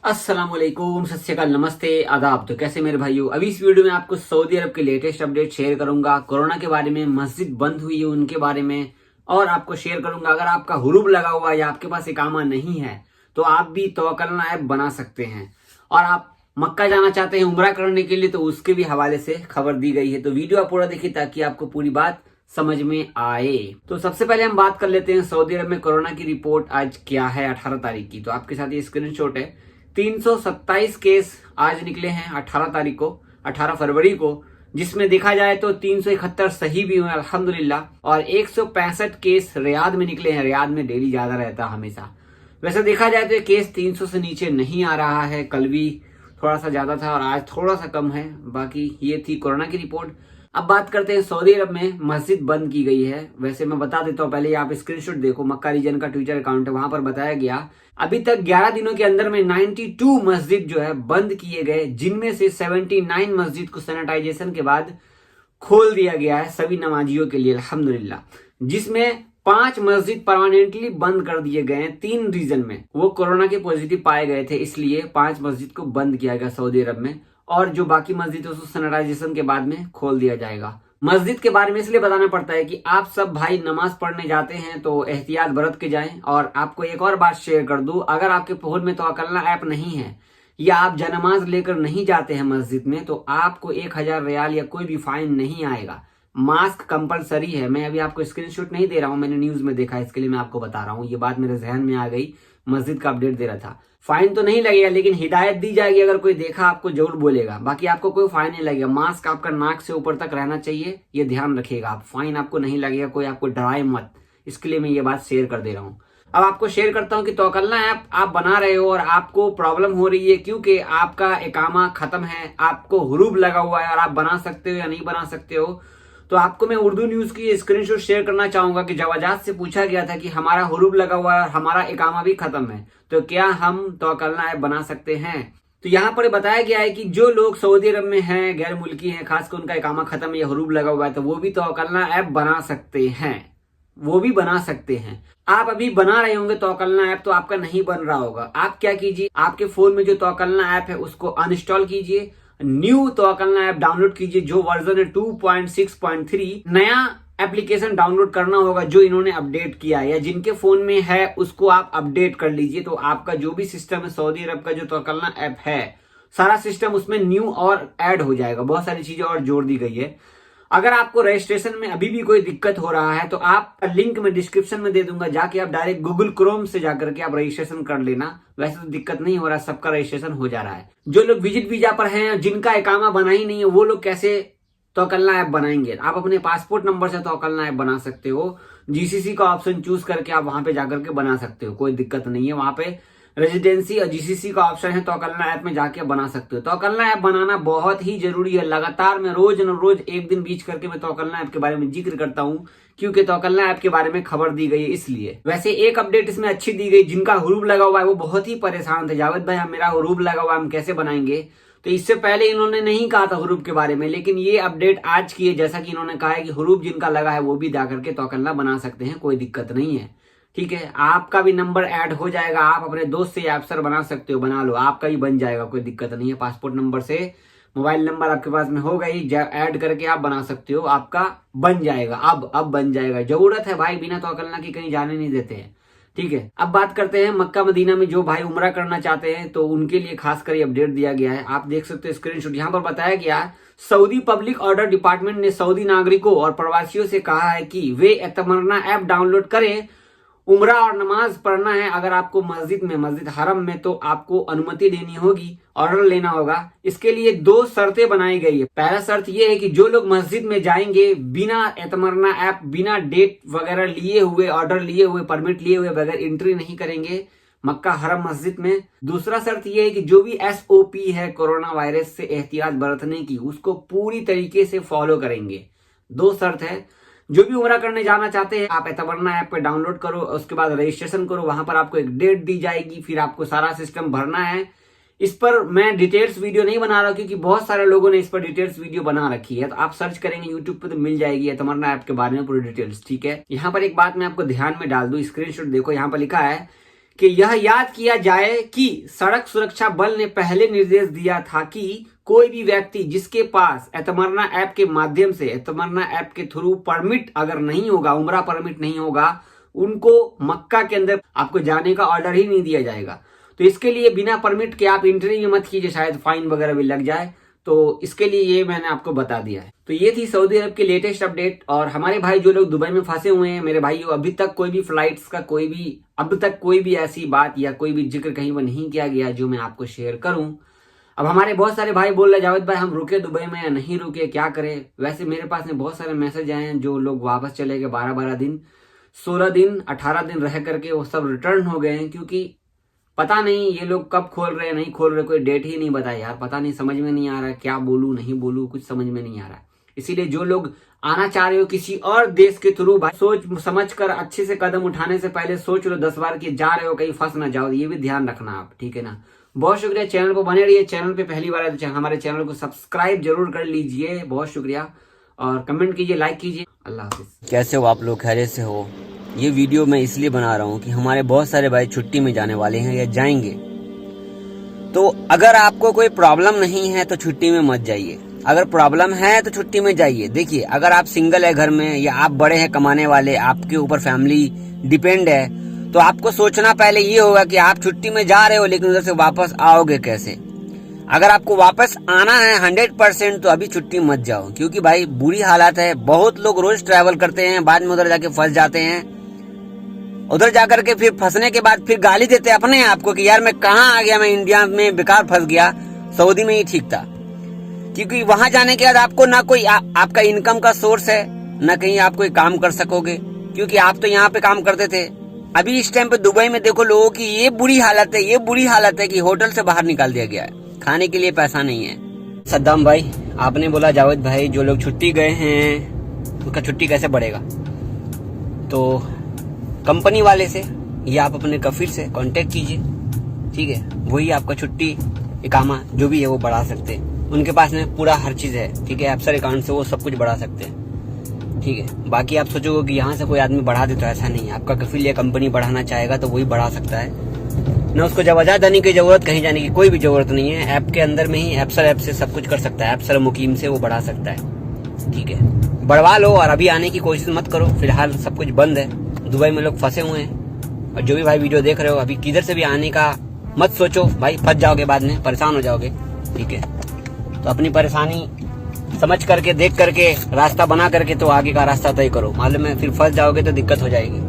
अस्सलामुअलैकुम, सत श्री अकाल, नमस्ते, आदाब। तो कैसे मेरे भाइयों, अभी इस वीडियो में आपको सऊदी अरब के लेटेस्ट अपडेट शेयर करूंगा। कोरोना के बारे में, मस्जिद बंद हुई है उनके बारे में, और आपको शेयर करूंगा अगर आपका हुरूब लगा हुआ है या आपके पास इकामा नहीं है तो आप भी तवक्कलना ऐप बना सकते हैं। और आप मक्का जाना चाहते हैं उम्रा करने के लिए तो उसके भी हवाले से खबर दी गई है। तो वीडियो आप पूरा देखिए ताकि आपको पूरी बात समझ में आए। तो सबसे पहले हम बात कर लेते हैं सऊदी अरब में कोरोना की रिपोर्ट आज क्या है 18 तारीख की। तो आपके साथ ये स्क्रीनशॉट है। 327 केस आज निकले हैं 18 तारीख को, 18 फरवरी को, जिसमें देखा जाए तो 371 सही भी हुए अल्हम्दुलिल्लाह। और 165 केस रियाद में निकले हैं। रियाद में डेली ज्यादा रहता है हमेशा। वैसे देखा जाए तो ये केस 300 से नीचे नहीं आ रहा है। कल भी थोड़ा सा ज्यादा था और आज थोड़ा सा कम है। बाकी ये थी कोरोना की रिपोर्ट। अब बात करते हैं सऊदी अरब में मस्जिद बंद की गई है। वैसे मैं बता देता हूँ, पहले आप स्क्रीनशॉट देखो। मक्का रीजन का ट्विटर अकाउंट है, वहां पर बताया गया अभी तक 11 दिनों के अंदर में 92 मस्जिद जो है बंद किए गए, जिनमें से 79 मस्जिद को सैनिटाइजेशन के बाद खोल दिया गया है सभी नमाजियों के लिए अल्हम्दुलिल्लाह। जिसमें 5 मस्जिद परमानेंटली बंद कर दिए गए हैं। 3 रीजन में वो कोरोना के पॉजिटिव पाए गए थे, इसलिए 5 मस्जिद को बंद किया गया सऊदी अरब में। और जो बाकी मस्जिद है उसको सैनिटाइजेशन के बाद में खोल दिया जाएगा। मस्जिद के बारे में इसलिए बताना पड़ता है कि आप सब भाई नमाज पढ़ने जाते हैं तो एहतियात बरत के जाएं। और आपको एक और बात शेयर कर दूं, अगर आपके फोन में तवक्कलना ऐप नहीं है या आप जनमाज लेकर नहीं जाते हैं मस्जिद में तो आपको 1000 रियाल या कोई भी फाइन नहीं आएगा। मास्क कंपलसरी है। मैं अभी आपको स्क्रीनशॉट नहीं दे रहा हूं, मैंने न्यूज में देखा, इसके लिए मैं आपको बता रहा हूं। ये बात मेरे जहन में आ गई, मस्जिद का अपडेट दे रहा था। फाइन तो नहीं लगेगा, लेकिन हिदायत दी जाएगी, अगर कोई देखा आपको जरूर बोलेगा। बाकी आपको कोई फाइन नहीं लगेगा। मास्क आपका नाक से ऊपर तक रहना चाहिए, ये ध्यान रखिएगा आप। फाइन आपको नहीं लगेगा, कोई आपको डराए मत, इसके लिए मैं ये बात शेयर कर दे रहा हूँ। अब आपको शेयर करता हूँ कि तवक्कलना ऐप आप बना रहे हो और आपको प्रॉब्लम हो रही है क्योंकि आपका इकामा खत्म है, आपको हुरूब लगा हुआ है और आप बना सकते हो या नहीं बना सकते हो। तो आपको मैं उर्दू न्यूज की स्क्रीनशॉट शेयर करना चाहूंगा कि जवाजात से पूछा गया था कि हमारा हुरूब लगा हुआ है और हमारा इकामा भी खत्म है, तो क्या हम तवक्कलना ऐप बना सकते हैं। तो यहाँ पर बताया गया है कि जो लोग सऊदी अरब में हैं, गैर मुल्की हैं, खासकर उनका इकामा खत्म है या हुरूब लगा हुआ है, तो वो भी तवक्कलना ऐप बना सकते हैं। वो भी बना सकते हैं। आप अभी बना रहे होंगे तवक्कलना ऐप, तो आपका नहीं बन रहा होगा। आप क्या कीजिए, आपके फोन में जो तवक्कलना ऐप है उसको अनइंस्टॉल कीजिए, न्यू तवक्कलना ऐप डाउनलोड कीजिए जो वर्जन है 2.6.3। नया एप्लीकेशन डाउनलोड करना होगा जो इन्होंने अपडेट किया है, या जिनके फोन में है उसको आप अपडेट कर लीजिए। तो आपका जो भी सिस्टम है सऊदी अरब का, जो तवक्कलना ऐप है, सारा सिस्टम उसमें न्यू और ऐड हो जाएगा। बहुत सारी चीजें और जोड़ दी गई है। अगर आपको रजिस्ट्रेशन में अभी भी कोई दिक्कत हो रहा है तो आप लिंक में डिस्क्रिप्शन में दे दूंगा, जाके आप डायरेक्ट गूगल क्रोम से जाकर के आप रजिस्ट्रेशन कर लेना। वैसे तो दिक्कत नहीं हो रहा, सबका रजिस्ट्रेशन हो जा रहा है। जो लोग विजिट वीजा पर हैं, जिनका इकामा बना ही नहीं है, वो लोग कैसे तवक्कलना ऐप बनाएंगे। आप अपने पासपोर्ट नंबर से तवक्कलना ऐप बना सकते हो। जीसीसी का ऑप्शन चूज करके आप वहां पे जाकर के बना सकते हो, कोई दिक्कत नहीं है। वहां पे रेजिडेंसी और जीसीसी का ऑप्शन है, तवक्कलना ऐप में जाके बना सकते हो। तवक्कलना ऐप बनाना बहुत ही जरूरी है। लगातार मैं रोज न रोज एक दिन बीच करके मैं तवक्कलना ऐप के बारे में जिक्र करता हूँ, क्योंकि तवक्कलना ऐप के बारे में खबर दी गई है इसलिए। वैसे एक अपडेट इसमें अच्छी दी गई, जिनका हुरूब लगा हुआ है वो बहुत ही परेशान थे। जावेद भाई, मेरा हुरूब लगा हुआ है, हम कैसे बनाएंगे। तो इससे पहले इन्होंने नहीं कहा था हुरूब के बारे में, लेकिन ये अपडेट आज की है। जैसा कि इन्होंने कहा है कि हुरूब जिनका लगा है वो भी जाकर के तवक्कलना बना सकते हैं, कोई दिक्कत नहीं है। ठीक है, आपका भी नंबर ऐड हो जाएगा। आप अपने दोस्त से अफसर बना सकते हो, बना लो, आपका ही बन जाएगा, कोई दिक्कत नहीं है। पासपोर्ट नंबर से मोबाइल नंबर आपके पास में होगा ही, ऐड करके आप बना सकते हो, आपका बन जाएगा। अब बन जाएगा। जरूरत है भाई, बिना तवक्कलना की कहीं जाने नहीं देते हैं। ठीक है, अब बात करते हैं मक्का मदीना में जो भाई उम्रा करना चाहते हैं तो उनके लिए खासकर अपडेट दिया गया है। आप देख सकते हो स्क्रीनशॉट। यहाँ पर बताया गया है सऊदी पब्लिक ऑर्डर डिपार्टमेंट ने सऊदी नागरिकों और प्रवासियों से कहा है कि वे एतमरना ऐप डाउनलोड करें। उम्रा और नमाज पढ़ना है अगर आपको मस्जिद हरम में, तो आपको अनुमति लेनी होगी, ऑर्डर लेना होगा। इसके लिए 2 शर्तें बनाई गई है। पहला शर्त यह है कि जो लोग मस्जिद में जाएंगे बिना एतमरना ऐप, बिना डेट वगैरह लिए हुए, ऑर्डर लिए हुए, परमिट लिए हुए, बगैर एंट्री नहीं करेंगे मक्का हरम मस्जिद में। दूसरा शर्त यह है कि जो भी SOP है कोरोना वायरस से एहतियात बरतने की, उसको पूरी तरीके से फॉलो करेंगे। 2 शर्त है। जो भी उम्रा करने जाना चाहते हैं, आप एतमरना ऐप पे डाउनलोड करो, उसके बाद रजिस्ट्रेशन करो। वहां पर आपको एक डेट दी जाएगी, फिर आपको सारा सिस्टम भरना है। इस पर मैं डिटेल्स वीडियो नहीं बना रहा क्योंकि बहुत सारे लोगों ने इस पर डिटेल्स वीडियो बना रखी है। तो आप सर्च करेंगे यूट्यूब पे तो मिल जाएगी तमन्ना ऐप के बारे में पूरी डिटेल्स। ठीक है, यहाँ पर एक बात मैं आपको ध्यान में डाल दूं, स्क्रीनशॉट देखो, यहाँ पर लिखा है कि यह याद किया जाए कि सड़क सुरक्षा बल ने पहले निर्देश दिया था कि कोई भी व्यक्ति जिसके पास एतमन्ना ऐप के माध्यम से, एतमन्ना ऐप के थ्रू परमिट अगर नहीं होगा, उम्रा परमिट नहीं होगा, उनको मक्का के अंदर आपको जाने का ऑर्डर ही नहीं दिया जाएगा। तो इसके लिए बिना परमिट के आप एंट्री भी मत कीजिए, शायद फाइन वगैरह भी लग जाए। तो इसके लिए ये मैंने आपको बता दिया है। तो ये थी सऊदी अरब की लेटेस्ट अपडेट। और हमारे भाई जो लोग दुबई में फंसे हुए हैं, मेरे भाइयों, अभी तक कोई भी फ्लाइट्स का अब तक कोई भी ऐसी बात या कोई भी जिक्र कहीं पर नहीं किया गया जो मैं आपको शेयर करूं। अब हमारे बहुत सारे भाई बोल रहे जावेद भाई हम रुके दुबई में या नहीं रुके, क्या करें। वैसे मेरे पास में बहुत सारे मैसेज आए हैं जो लोग वापस चले गए, 12-12 दिन, 16 दिन, 18 दिन रह करके वो सब रिटर्न हो गए हैं। क्योंकि पता नहीं ये लोग कब खोल रहे हैं, नहीं खोल रहे, कोई डेट ही नहीं बताया यार। पता नहीं, समझ में नहीं आ रहा है क्या बोलूं नहीं बोलूं, कुछ समझ में नहीं आ रहा है। इसीलिए जो लोग आना चाह रहे हो किसी और देश के थ्रू, भाई सोच समझ कर अच्छे से कदम उठाने से पहले सोच लो 10 बार कि जा रहे हो कहीं फंस ना जाओ, ये भी ध्यान रखना आप। ठीक है ना। बहुत शुक्रिया, चैनल पर बने रहिए। चैनल पे पहली बार है तो हमारे चैनल को सब्सक्राइब जरूर कर लीजिए। बहुत शुक्रिया, और कमेंट कीजिए, लाइक कीजिए। अल्लाह हाफिज। कैसे हो आप लोग, खैरियत से हो? ये वीडियो मैं इसलिए बना रहा हूँ कि हमारे बहुत सारे भाई छुट्टी में जाने वाले हैं या जाएंगे। तो अगर आपको कोई प्रॉब्लम नहीं है तो छुट्टी में मत जाइए, अगर प्रॉब्लम है तो छुट्टी में जाइए। देखिए, अगर आप सिंगल है घर में या आप बड़े हैं कमाने वाले, आपके ऊपर फैमिली डिपेंड है, तो आपको सोचना पहले ये होगा कि आप छुट्टी में जा रहे हो लेकिन उधर से वापस आओगे कैसे। अगर आपको वापस आना है 100% तो अभी छुट्टी मत जाओ, क्योंकि भाई बुरी हालत है। बहुत लोग रोज ट्रैवल करते हैं, बाद में उधर जाके फंस जाते हैं। उधर जाकर के फिर फंसने के बाद फिर गाली देते हैं अपने आप को कि यार मैं कहाँ आ गया, मैं इंडिया में बेकार फंस गया, सऊदी में ही ठीक था। क्योंकि वहां जाने के बाद आपको ना कोई आपका इनकम का सोर्स है, ना कहीं आप कोई काम कर सकोगे, क्योंकि आप तो यहाँ पे काम करते थे। अभी इस टाइम पे दुबई में देखो लोगों की ये बुरी हालत है, ये बुरी हालत है कि होटल से बाहर निकाल दिया गया है, खाने के लिए पैसा नहीं है। सद्दाम भाई, आपने बोला जावेद भाई जो लोग छुट्टी गए हैं उनका छुट्टी कैसे बढ़ेगा, तो कंपनी वाले से या आप अपने कफील से कांटेक्ट कीजिए। ठीक है, वही आपका छुट्टी इकामा जो भी है वो बढ़ा सकते हैं। उनके पास में पूरा हर चीज है। ठीक है, अफसर अकाउंट से वो सब कुछ बढ़ा सकते हैं। ठीक है, बाकी आप सोचोगे कि यहाँ से कोई आदमी बढ़ा दे, तो ऐसा नहीं है। आपका कफील या कंपनी बढ़ाना चाहेगा तो वही बढ़ा सकता है ना। उसको जवाजा देने की जरूरत, कहीं जाने की कोई भी जरूरत नहीं है। ऐप के अंदर में ही अफसर ऐप से सब कुछ कर सकता है, अफसर मुकीम से वो बढ़ा सकता है। ठीक है, बढ़वा लो और अभी आने की कोशिश मत करो। फिलहाल सब कुछ बंद है, दुबई में लोग फंसे हुए हैं। और जो भी भाई वीडियो देख रहे हो, अभी किधर से भी आने का मत सोचो भाई, फंस जाओगे, बाद में परेशान हो जाओगे। ठीक है, तो अपनी परेशानी समझ करके, देख करके, रास्ता बना करके तो आगे का रास्ता तय करो। मालूम है फिर फंस जाओगे तो दिक्कत हो जाएगी।